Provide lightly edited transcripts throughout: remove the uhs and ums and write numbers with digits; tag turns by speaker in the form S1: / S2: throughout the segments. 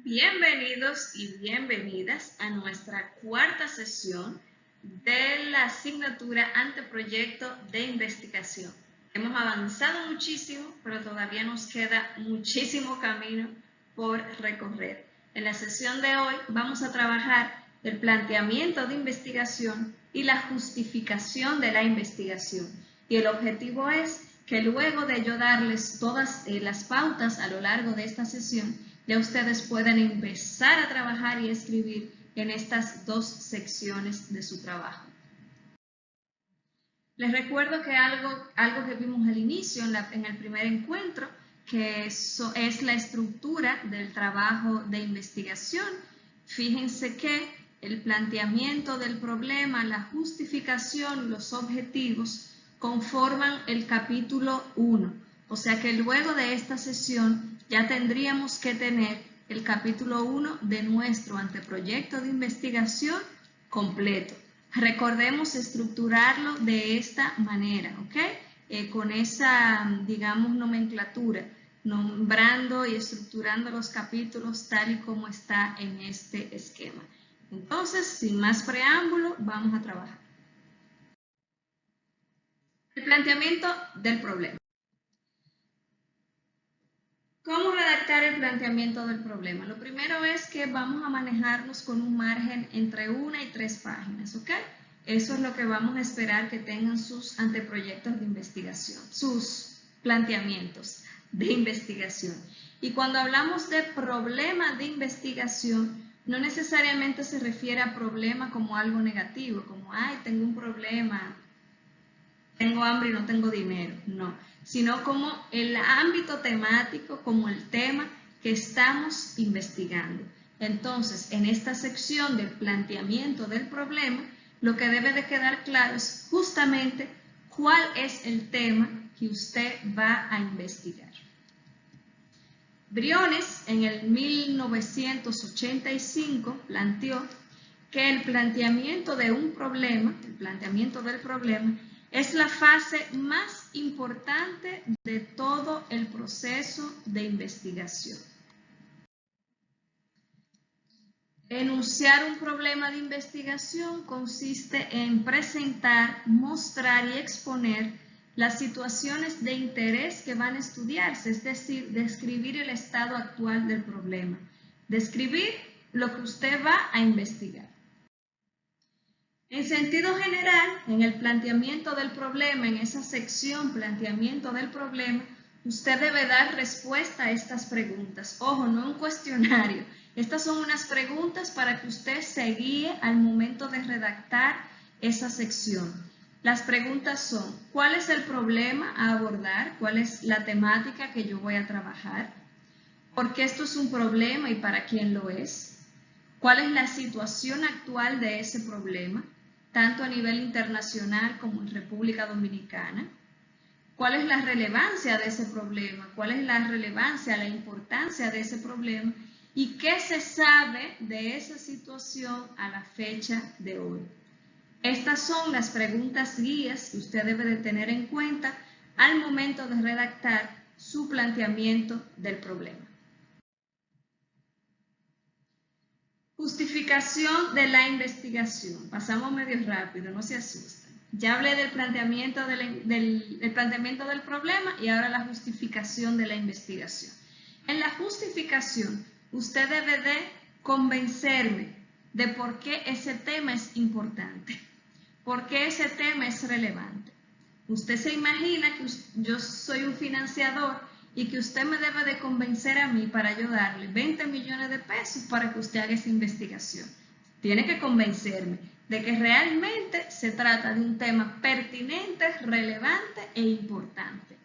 S1: Bienvenidos y bienvenidas a nuestra cuarta sesión de la asignatura Anteproyecto de Investigación. Hemos avanzado muchísimo, pero todavía nos queda muchísimo camino por recorrer. En la sesión de hoy vamos a trabajar el planteamiento de investigación y la justificación de la investigación. Y el objetivo es que luego de yo darles todas las pautas a lo largo de esta sesión, ya ustedes pueden empezar a trabajar y escribir en estas dos secciones de su trabajo. Les recuerdo que algo que vimos al inicio en el primer encuentro, que es la estructura del trabajo de investigación. Fíjense que el planteamiento del problema, la justificación, los objetivos conforman el capítulo 1. O sea que luego de esta sesión ya tendríamos que tener el capítulo 1 de nuestro anteproyecto de investigación completo. Recordemos estructurarlo de esta manera, ¿ok? Con esa, digamos, nomenclatura, nombrando y estructurando los capítulos tal y como está en este esquema. Entonces, sin más preámbulo, vamos a trabajar. El planteamiento del problema. ¿Cómo redactar el planteamiento del problema? Lo primero es que vamos a manejarnos con un margen entre 1 y 3 páginas, ¿ok? Eso es lo que vamos a esperar que tengan sus anteproyectos de investigación, sus planteamientos de investigación. Y cuando hablamos de problema de investigación, no necesariamente se refiere a problema como algo negativo, como, ay, tengo un problema, tengo hambre y no tengo dinero, no, sino como el ámbito temático, como el tema que estamos investigando. Entonces, en esta sección del planteamiento del problema, lo que debe de quedar claro es justamente cuál es el tema que usted va a investigar. Briones, en el 1985, planteó que el planteamiento de un problema, el planteamiento del problema, es la fase más importante de todo el proceso de investigación. Enunciar un problema de investigación consiste en presentar, mostrar y exponer las situaciones de interés que van a estudiarse, es decir, describir el estado actual del problema, describir lo que usted va a investigar. En sentido general, en el planteamiento del problema, en esa sección planteamiento del problema, usted debe dar respuesta a estas preguntas. Ojo, no un cuestionario. Estas son unas preguntas para que usted se guíe al momento de redactar esa sección. Las preguntas son, ¿cuál es el problema a abordar? ¿Cuál es la temática que yo voy a trabajar? ¿Por qué esto es un problema y para quién lo es? ¿Cuál es la situación actual de ese problema, tanto a nivel internacional como en República Dominicana? ¿Cuál es la relevancia de ese problema? ¿Cuál es la relevancia, la importancia de ese problema? ¿Y qué se sabe de esa situación a la fecha de hoy? Estas son las preguntas guías que usted debe de tener en cuenta al momento de redactar su planteamiento del problema. Justificación de la investigación. Pasamos medio rápido, no se asusten. Ya hablé del planteamiento del problema y ahora la justificación de la investigación. En la justificación, usted debe de convencerme de por qué ese tema es importante, por qué ese tema es relevante. Usted se imagina que yo soy un financiador y que usted me debe de convencer a mí para yo darle 20 millones de pesos para que usted haga esa investigación. Tiene que convencerme de que realmente se trata de un tema pertinente, relevante e importante.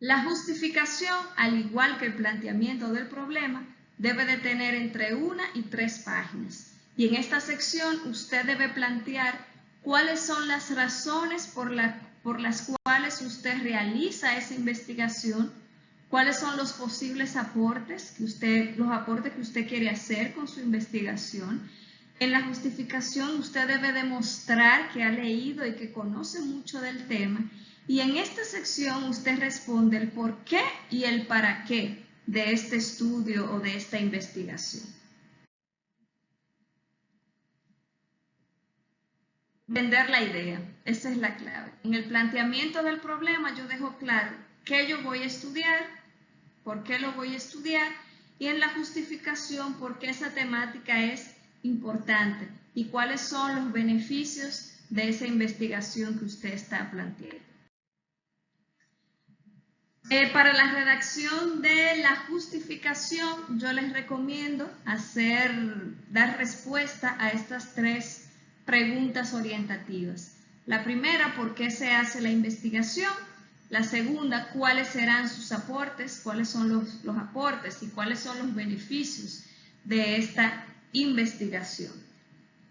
S1: La justificación, al igual que el planteamiento del problema, debe de tener entre 1 y 3 páginas. Y en esta sección usted debe plantear cuáles son las razones por las cuales usted realiza esa investigación, cuáles son los posibles aportes que usted quiere hacer con su investigación. En la justificación usted debe demostrar que ha leído y que conoce mucho del tema. Y en esta sección usted responde el por qué y el para qué de este estudio o de esta investigación. Vender la idea, esa es la clave. En el planteamiento del problema yo dejo claro qué yo voy a estudiar, por qué lo voy a estudiar, y en la justificación por qué esa temática es importante y cuáles son los beneficios de esa investigación que usted está planteando. Para la redacción de la justificación, yo les recomiendo dar respuesta a estas 3 preguntas orientativas. La primera, ¿por qué se hace la investigación? La segunda, ¿cuáles serán sus aportes? ¿Cuáles son los aportes y cuáles son los beneficios de esta investigación?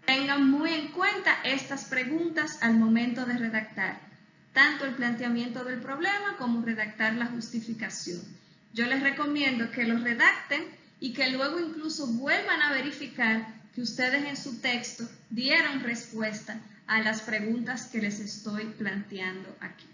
S1: Tengan muy en cuenta estas preguntas al momento de redactar tanto el planteamiento del problema como redactar la justificación. Yo les recomiendo que lo redacten y que luego incluso vuelvan a verificar que ustedes en su texto dieron respuesta a las preguntas que les estoy planteando aquí.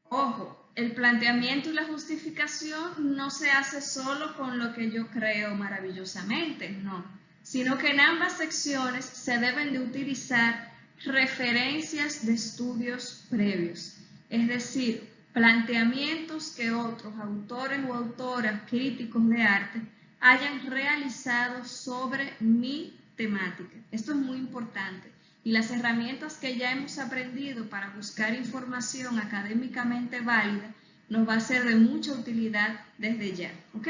S1: Ojo, el planteamiento y la justificación no se hace solo con lo que yo creo maravillosamente, no, sino que en ambas secciones se deben de utilizar referencias de estudios previos, es decir, planteamientos que otros autores o autoras críticos de arte hayan realizado sobre mi temática. Esto es muy importante y las herramientas que ya hemos aprendido para buscar información académicamente válida nos va a ser de mucha utilidad desde ya, ¿ok?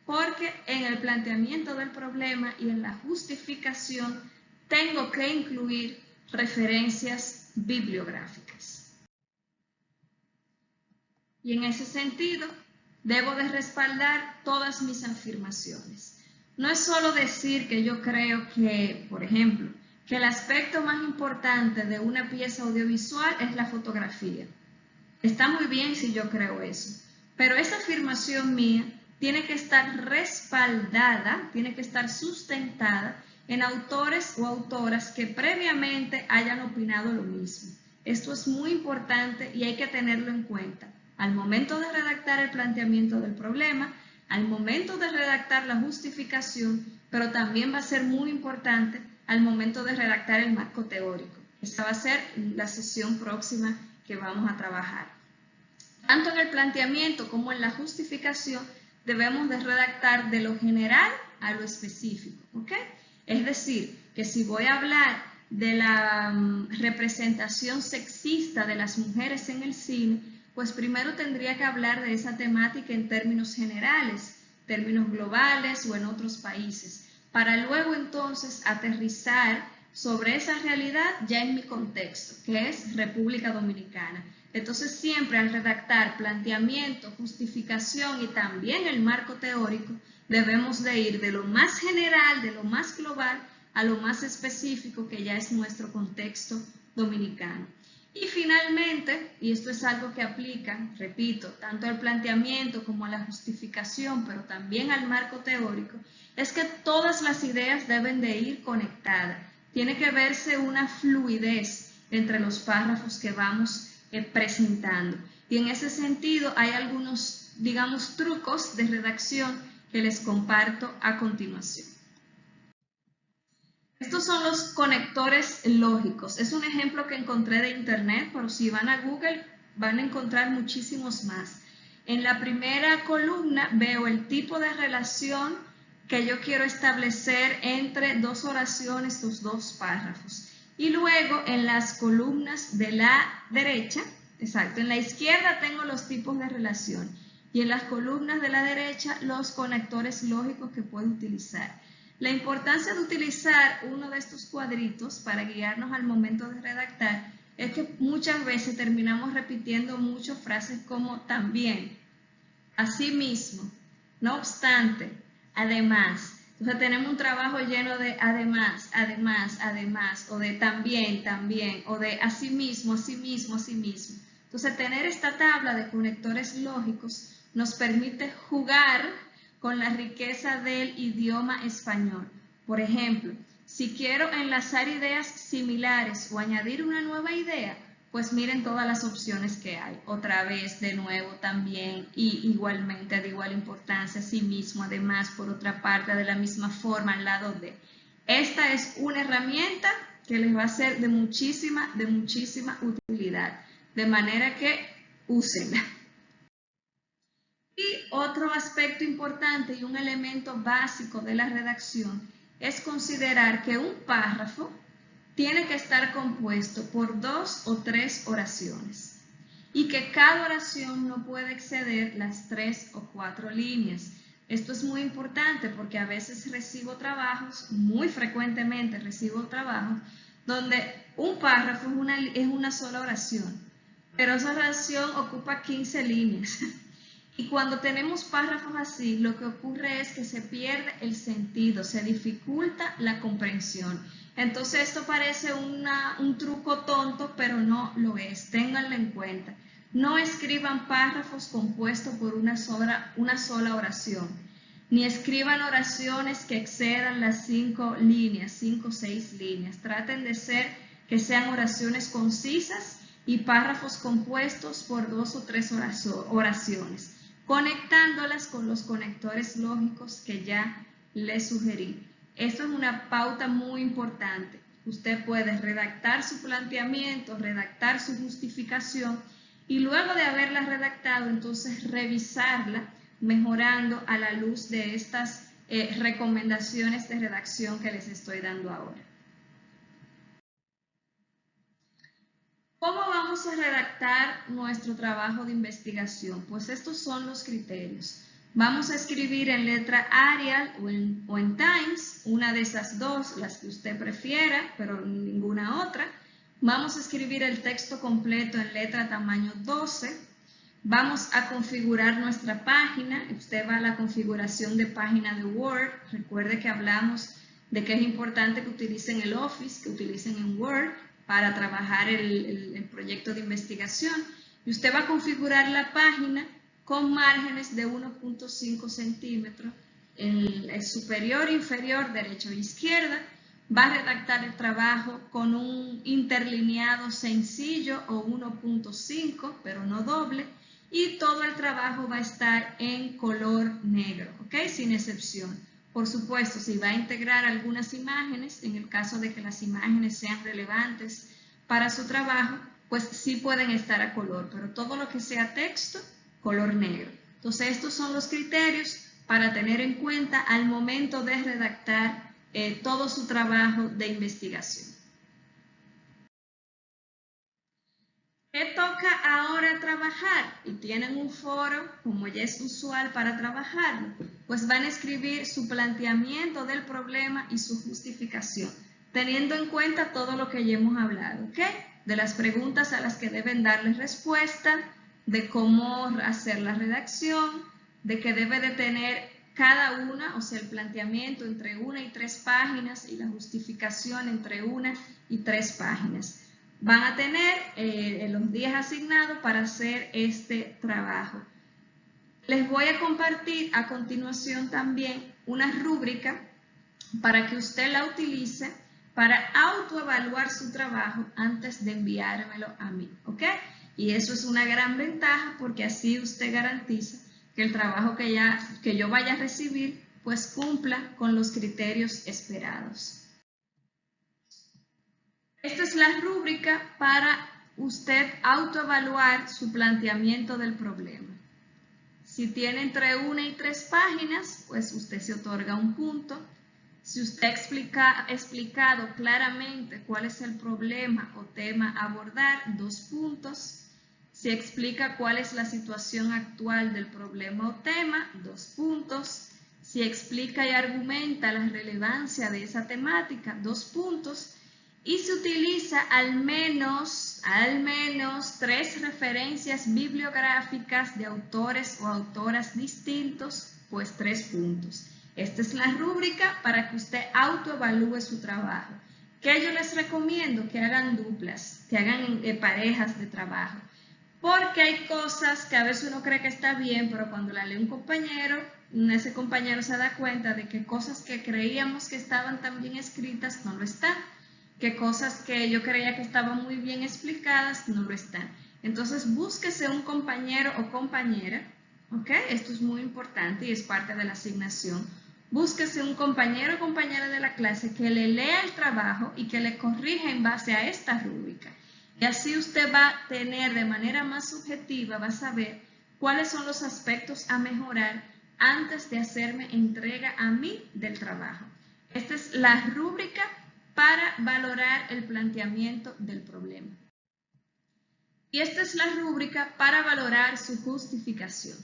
S1: Porque en el planteamiento del problema y en la justificación tengo que incluir referencias bibliográficas. Y en ese sentido, debo de respaldar todas mis afirmaciones. No es solo decir que yo creo que, por ejemplo, que el aspecto más importante de una pieza audiovisual es la fotografía. Está muy bien si yo creo eso, pero esa afirmación mía tiene que estar respaldada, tiene que estar sustentada en autores o autoras que previamente hayan opinado lo mismo. Esto es muy importante y hay que tenerlo en cuenta al momento de redactar el planteamiento del problema, al momento de redactar la justificación, pero también va a ser muy importante al momento de redactar el marco teórico. Esta va a ser la sesión próxima que vamos a trabajar. Tanto en el planteamiento como en la justificación debemos de redactar de lo general a lo específico, ¿ok? Es decir, que si voy a hablar de la representación sexista de las mujeres en el cine, pues primero tendría que hablar de esa temática en términos generales, términos globales o en otros países, para luego entonces aterrizar sobre esa realidad ya en mi contexto, que es República Dominicana. Entonces siempre al redactar planteamiento, justificación y también el marco teórico, debemos de ir de lo más general, de lo más global, a lo más específico que ya es nuestro contexto dominicano. Y finalmente, y esto es algo que aplica, repito, tanto al planteamiento como a la justificación, pero también al marco teórico, es que todas las ideas deben de ir conectadas. Tiene que verse una fluidez entre los párrafos que vamos presentando. Y en ese sentido hay algunos, digamos, trucos de redacción que les comparto a continuación. Estos son los conectores lógicos. Es un ejemplo que encontré de internet, pero si van a Google van a encontrar muchísimos más. En la primera columna veo el tipo de relación que yo quiero establecer entre dos oraciones, los dos párrafos. Y luego en las columnas de la derecha, exacto, en la izquierda tengo los tipos de relación y en las columnas de la derecha los conectores lógicos que puedo utilizar. La importancia de utilizar uno de estos cuadritos para guiarnos al momento de redactar es que muchas veces terminamos repitiendo muchas frases como también, asimismo, no obstante, además. Entonces tenemos un trabajo lleno de además, además, además, o de también, también, o de asimismo, asimismo, asimismo. Entonces tener esta tabla de conectores lógicos nos permite jugar con la riqueza del idioma español. Por ejemplo, si quiero enlazar ideas similares o añadir una nueva idea, pues miren todas las opciones que hay. Otra vez, de nuevo, también, y igualmente, de igual importancia, sí mismo, además, por otra parte, de la misma forma, al lado de. Esta es una herramienta que les va a ser de muchísima utilidad, de manera que úsenla. Y otro aspecto importante y un elemento básico de la redacción es considerar que un párrafo tiene que estar compuesto por 2 o 3 oraciones y que cada oración no puede exceder las 3 o 4 líneas. Esto es muy importante porque a veces recibo trabajos, muy frecuentemente recibo trabajos, donde un párrafo es una sola oración, pero esa oración ocupa 15 líneas. Y cuando tenemos párrafos así, lo que ocurre es que se pierde el sentido, se dificulta la comprensión. Entonces esto parece un truco tonto, pero no lo es, ténganlo en cuenta. No escriban párrafos compuestos por una sola oración, ni escriban oraciones que excedan las 5 líneas, 5 o 6 líneas. Traten de que sean oraciones concisas y párrafos compuestos por 2 o 3 oraciones, conectándolas con los conectores lógicos que ya les sugerí. Esto es una pauta muy importante. Usted puede redactar su planteamiento, redactar su justificación y luego de haberla redactado, entonces revisarla, mejorando a la luz de estas recomendaciones de redacción que les estoy dando ahora. ¿Cómo vamos a redactar nuestro trabajo de investigación? Pues estos son los criterios. Vamos a escribir en letra Arial o en Times, una de esas dos, las que usted prefiera, pero ninguna otra. Vamos a escribir el texto completo en letra tamaño 12. Vamos a configurar nuestra página. Usted va a la configuración de página de Word. Recuerde que hablamos de que es importante que utilicen el Office, que utilicen en Word para trabajar el proyecto de investigación. Y usted va a configurar la página con márgenes de 1.5 centímetros en el superior, inferior, derecha e izquierda. Va a redactar el trabajo con un interlineado sencillo o 1.5, pero no doble. Y todo el trabajo va a estar en color negro, ¿ok? Sin excepción. Por supuesto, si va a integrar algunas imágenes, en el caso de que las imágenes sean relevantes para su trabajo, pues sí pueden estar a color, pero todo lo que sea texto, color negro. Entonces, estos son los criterios para tener en cuenta al momento de redactar todo su trabajo de investigación. ¿Qué toca ahora trabajar? Y tienen un foro, como ya es usual para trabajarlo, pues van a escribir su planteamiento del problema y su justificación, teniendo en cuenta todo lo que ya hemos hablado, ¿ok? De las preguntas a las que deben darle respuesta, de cómo hacer la redacción, de que debe de tener cada una, o sea, el planteamiento entre 1 y 3 páginas y la justificación entre 1 y 3 páginas. Van a tener los días asignados para hacer este trabajo. Les voy a compartir a continuación también una rúbrica para que usted la utilice para autoevaluar su trabajo antes de enviármelo a mí, ¿ok? Y eso es una gran ventaja porque así usted garantiza que el trabajo que yo vaya a recibir pues cumpla con los criterios esperados. Esta es la rúbrica para usted autoevaluar su planteamiento del problema. Si tiene entre 1 y 3 páginas, pues usted se otorga un punto. Si usted ha explicado claramente cuál es el problema o tema a abordar, 2 puntos. Si explica cuál es la situación actual del problema o tema, 2 puntos. Si explica y argumenta la relevancia de esa temática, 2 puntos. Y se utiliza al menos 3 referencias bibliográficas de autores o autoras distintos, pues 3 puntos. Esta es la rúbrica para que usted autoevalúe su trabajo. ¿Qué yo les recomiendo? Que hagan duplas, que hagan parejas de trabajo. Porque hay cosas que a veces uno cree que está bien, pero cuando la lee un compañero, ese compañero se da cuenta de que cosas que creíamos que estaban tan bien escritas no lo están. que cosas que yo creía que estaban muy bien explicadas no lo están. Entonces, búsquese un compañero o compañera, ¿ok? Esto es muy importante y es parte de la asignación. Búsquese un compañero o compañera de la clase que le lea el trabajo y que le corrija en base a esta rúbrica. Y así usted va a tener de manera más subjetiva, va a saber cuáles son los aspectos a mejorar antes de hacerme entrega a mí del trabajo. Esta es la rúbrica para valorar el planteamiento del problema. Y esta es la rúbrica para valorar su justificación.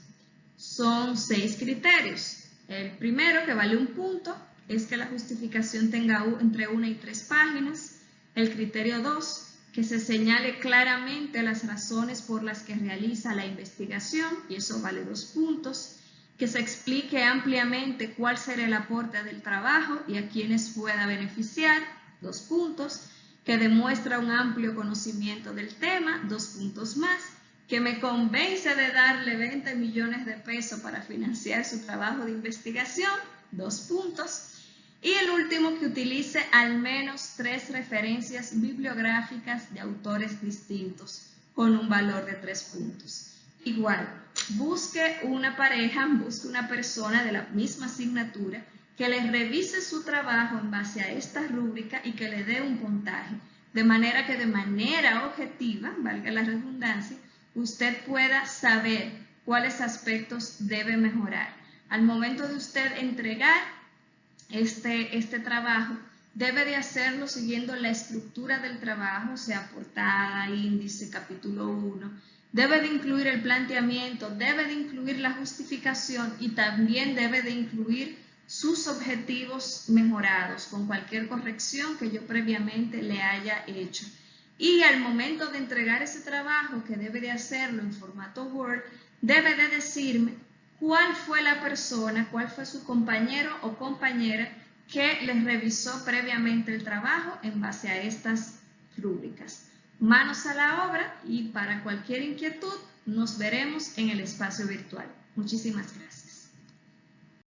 S1: Son 6 criterios. El primero, que vale 1 punto, es que la justificación tenga entre 1 y 3 páginas. El criterio 2, que se señale claramente las razones por las que realiza la investigación, y eso vale 2 puntos. Que se explique ampliamente cuál será el aporte del trabajo y a quienes pueda beneficiar, 2 puntos. Que demuestra un amplio conocimiento del tema, 2 puntos más. Que me convence de darle 20 millones de pesos para financiar su trabajo de investigación, 2 puntos. Y el último, que utilice al menos 3 referencias bibliográficas de autores distintos con un valor de 3 puntos. Igual, busque una pareja, busque una persona de la misma asignatura que le revise su trabajo en base a esta rúbrica y que le dé un puntaje, de manera que de manera objetiva, valga la redundancia, usted pueda saber cuáles aspectos debe mejorar. Al momento de usted entregar este trabajo, debe de hacerlo siguiendo la estructura del trabajo, sea portada, índice, capítulo 1. Debe de incluir el planteamiento, debe de incluir la justificación y también debe de incluir sus objetivos mejorados con cualquier corrección que yo previamente le haya hecho. Y al momento de entregar ese trabajo, que debe de hacerlo en formato Word, debe de decirme cuál fue la persona, cuál fue su compañero o compañera que les revisó previamente el trabajo en base a estas rúbricas. Manos a la obra, y para cualquier inquietud nos veremos en el espacio virtual. Muchísimas gracias.